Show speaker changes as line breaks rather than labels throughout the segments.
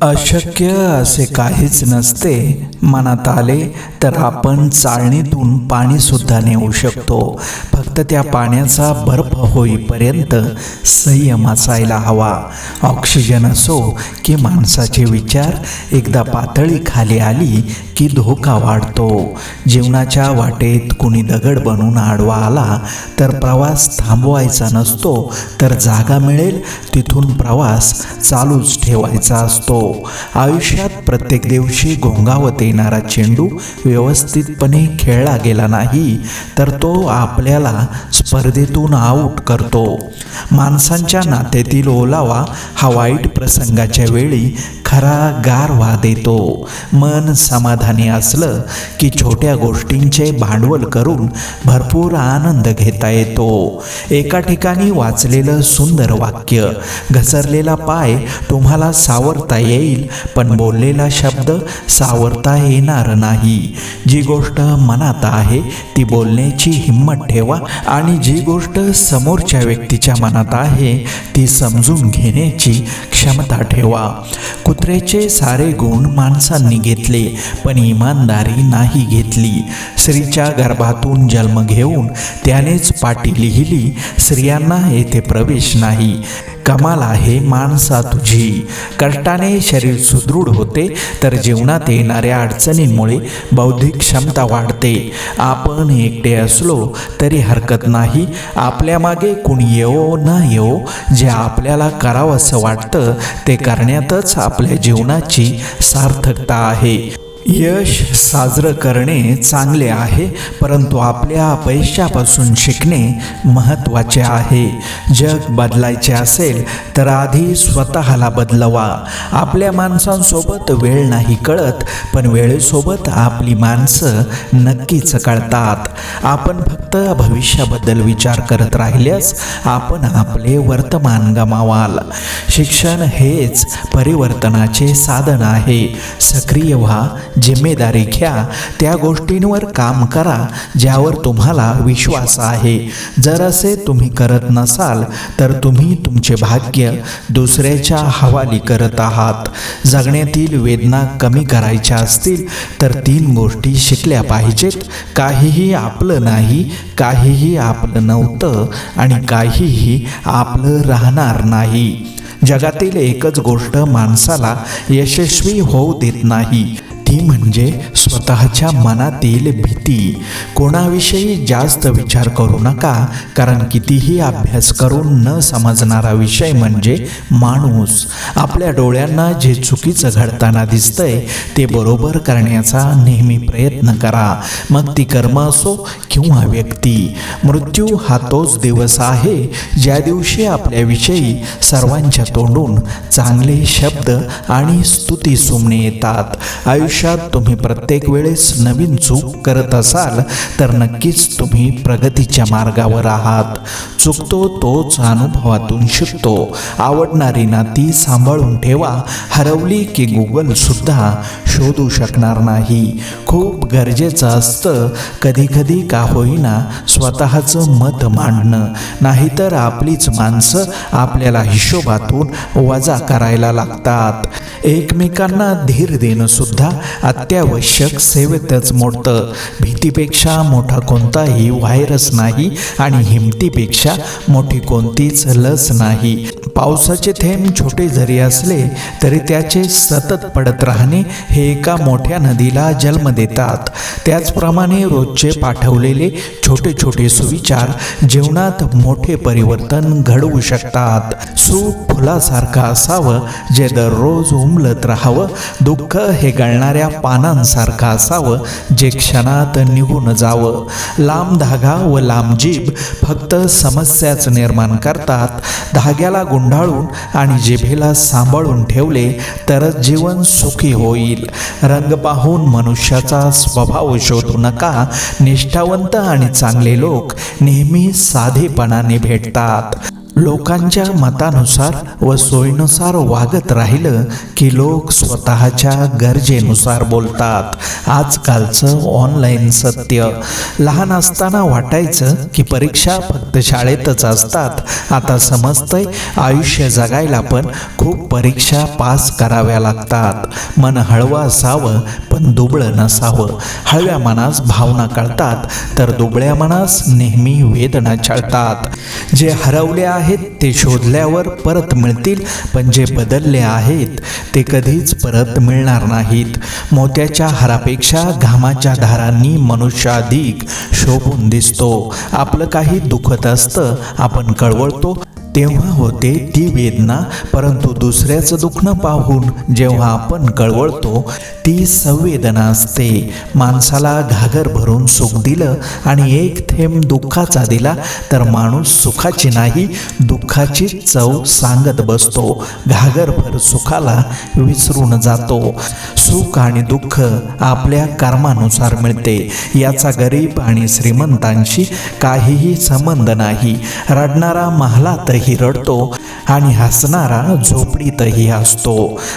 अशक्य असे काहीच नसते. मनात आले तर आपण चाळणीतून पाणी सुद्धा नेऊ शकतो. फक्त त्या पाण्याचा बर्फ होईपर्यंत संयम असायला हवा. ऑक्सिजन असो की माणसाचे विचार, एकदा पातळी खाली आली की धोका वाढतो. जीवनाच्या वाटेत कुणी दगड बनून आडवा आला तर प्रवास थांबवायचा नसतो, तर जागा मिळेल तिथून प्रवास चालूच ठेवायचा असतो. आयुष्यात प्रत्येक दिवशी घोंगावत येणारा चेंडू व्यवस्थितपणे खेळला गेला नाही तर तो आपल्याला स्पर्धेतून आऊट करतो. माणसांच्या नात्यातील ओलावा हा वाईट प्रसंगाच्या वेळी खरा गारवा देतो. मन समाधानी असलं की छोट्या गोष्टींचे भांडवल करून भरपूर आनंद घेता येतो. एका ठिकाणी वाचलेलं सुंदर वाक्य, घसरलेला पाय तुम्हाला सावरता येईल पण बोललेला शब्द सावरता येणार नाही. जी गोष्ट मनात आहे ती बोलण्याची हिंमत ठेवा आणि जी गोष्ट समोरच्या व्यक्तीच्या मनात आहे ती समजून घेण्याची क्षमता ठेवा. कुत्र्याचे सारे गुण माणसांनी घेतले पण इमानदारी नाही घेतली. स्त्रीच्या गर्भातून जन्म घेऊन त्यानेच पाटी लिहिली, स्त्रियांना येथे प्रवेश नाही. कमाल आहे माणसा तुझी. कष्टाने शरीर सुदृढ होते तर जीवनात येणाऱ्या अडचणींमुळे बौद्धिक क्षमता वाढते. आपण एकटे असलो तरी हरकत नाही. आपल्या मागे कुणी येवो न येवो, जे आपल्याला करावंसं वाटतं ते करण्यातच आपल्या जीवनाची सार्थकता आहे. यश साजरं करणे चांगले आहे, परंतु आपल्या अपयशापासून शिकणे महत्त्वाचे आहे. जग बदलायचे असेल तर आधी स्वतःला बदलवा. आपल्या माणसांसोबत वेळ नाही कळत, पण वेळेसोबत आपली माणसं नक्कीच कळतात. आपण फक्त भविष्याबद्दल विचार करत राहिल्यास आपण आपले वर्तमान गमावाल. शिक्षण हेच परिवर्तनाचे साधन आहे. सक्रिय व्हा, जिम्मेदारी घ्या, त्या गोष्टींवर काम करा ज्यावर तुम्हाला विश्वास आहे. जर असे तुम्ही करत नसाल तर तुम्ही तुमचे भाग्य दुसऱ्याच्या हवाली करत आहात. जगण्यातील वेदना कमी करायच्या असतील तर 3 गोष्टी शिकल्या पाहिजेत. काहीही आपलं नाही, काहीही आपलं नव्हतं आणि काहीही आपलं राहणार नाही. जगातील एकच गोष्ट माणसाला यशस्वी होऊ देत नाही, ती म्हणजे स्वतःच्या मनातील भीती. कोणाविषयी जास्त विचार करू नका, कारण कितीही अभ्यास करून न समजणारा विषय म्हणजे माणूस. आपल्या डोळ्यांना जे चुकीचं घडताना दिसतंय ते बरोबर करण्याचा नेहमी प्रयत्न करा, मग ती कर्म असो किंवा व्यक्ती. मृत्यू हा तोच दिवस आहे ज्या दिवशी आपल्याविषयी सर्वांच्या तोंडून चांगले शब्द आणि स्तुती सुमणे येतात. आयुष्यात तुम्ही प्रत्येक वेळेस नवीन चूक करत असाल तर नक्कीच तुम्ही प्रगतीच्या मार्गावर आहात. चुकतो तोच अनुभवातून शिकतो. आवडणारी नाती सांभाळून ठेवा, हरवली की गुगल सुद्धा शोधू शकणार नाही. खूप गरजेचं असतं कधी कधी का होईना स्वतःचं मत मांडणं, नाहीतर आपलीच माणसं आपल्याला हिशोबातून वजा करायला लागतात. एकमेकांना धीर देणं सुद्धा अत्यावश्यक सेवेतच मोडतं. भीतीपेक्षा मोठा कोणताही व्हायरस नाही आणि हिमतीपेक्षा मोठी कोणतीच लस नाही. पावसाचे थेंब छोटे जरी असले तरी त्याचे सतत पडत राहणे हे एका मोठ्या नदीला जन्म देतात. त्याचप्रमाणे रोजचे पाठवलेले छोटे छोटे सुविचार जीवनात मोठे परिवर्तन घडवू शकतात. सूप फुलासारखं असावं जे दररोज उमलत राहावं. दुःख हे गळणाऱ्या पानांसारखं असावं जे क्षणात निघून जावं. लांब धागा व लांब जीभ फक्त समस्याच निर्माण करतात. धाग्याला गुंडाळून आणि जिभेला सांभाळून ठेवले तरच जीवन सुखी होईल. रंग पाहून मनुष्याचा स्वभाव शोधू नका. निष्ठावंत आणि चांगले लोक नेहमी साधेपणाने भेटतात. लोकांच्या मतानुसार व सोयीनुसार वागत राहिलं की लोक स्वतःच्या गरजेनुसार बोलतात. आजकालचं ऑनलाईन सत्य. लहान असताना वाटायचं की परीक्षा फक्त शाळेतच असतात. आता समजतंय आयुष्य जगायला पण खूप परीक्षा पास कराव्या लागतात. मन हळवं असावं पण दुबळं नसावं. हळव्या मनास भावना कळतात तर दुबळ्या मनास नेहमी वेदना छळतात. जे हरवले आहेत ते शोधल्यावर परत मिळतील, पण जे बदलले आहेत ते कधीच परत मिळणार नाहीत. मोत्याच्या हारापेक्षा घामाच्या धारांनी मनुष्य अधिक शोभून दिसतो. आपलं काही दुखत असतं, आपण कळवळतो तेव्हा होते ती वेदना, परंतु दुसऱ्याचं दुखणं पाहून जेव्हा आपण कळवळतो ती संवेदना असते. माणसाला घागर भरून सुख दिलं आणि एक थेंब दुःखाचा दिला तर माणूस सुखाची नाही दुःखाची चव सांगत बसतो. घागरभर सुखाला विसरून जातो. सुख आणि दुःख आपल्या कर्मानुसार मिळते. याचा गरीब आणि श्रीमंतांशी काहीही संबंध नाही. रडणारा महालातही रडतो आणि हसणारा झोपडीतही असतो.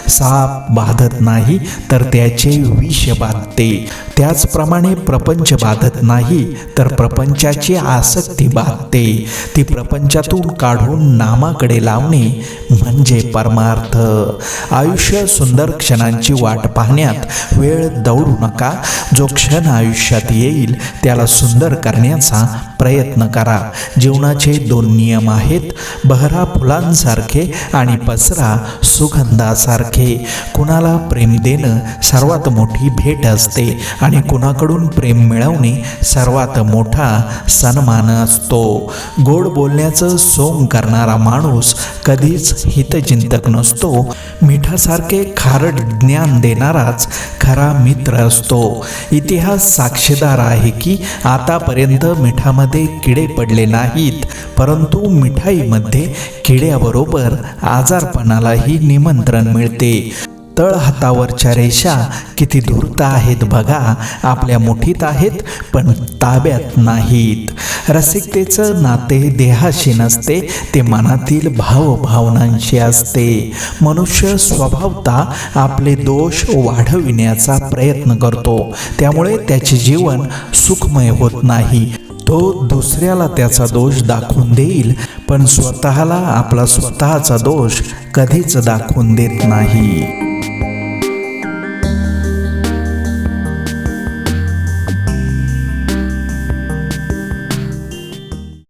साप बाधत नाही तर त्याचे विष बाधते. त्याचप्रमाणे प्रपंच बाधत नाही तर प्रपंचाची आसक्ती बाधते. ती प्रपंचातून काढून नामाकडे लावणे म्हणजे परमार्थ. आयुष्य सुंदर क्षणांची वाट पाहण्यात वेळ दौडू नका. जो क्षण आयुष्यात येईल त्याला सुंदर करण्याचा प्रयत्न करा. जीवनाचे 2 नियम आहेत, बहरा फुलांसारखे आणि पसरा सुगंधासारखे. कुणाला प्रेम देणं सर्वात मोठी भेट असते आणि कुणाकडून प्रेम मिळवणे सर्वात मोठा सन्मान असतो. गोड बोलण्याचं सोंग करणारा माणूस कधीच हितचिंतक नसतो. मिठासारखे खारट ज्ञान देणाराच खरा मित्र असतो. इतिहास साक्षीदार आहे की आतापर्यंत मिठामध्ये किडे पडले नाहीत, परंतु मिठाईमध्ये किड्याबरोबर आजारपणालाही निमंत्रण मिळते. तळहातावरच्या रेषा किती धूर्त आहेत बघा. आपल्या मुठीत आहेत पण ताब्यात नाहीत. रसिकतेचं नाते देहाशी नसते, ते मनातील भावभावनांशी असते. मनुष्य स्वभावतः आपले दोष वाढविण्याचा प्रयत्न करतो, त्यामुळे त्याचे जीवन सुखमय होत नाही. तो दुसऱ्याला त्याचा दोष दाखवून देईल, पण स्वतःला आपला स्वतःचा दोष कधीच दाखवून देत नाही.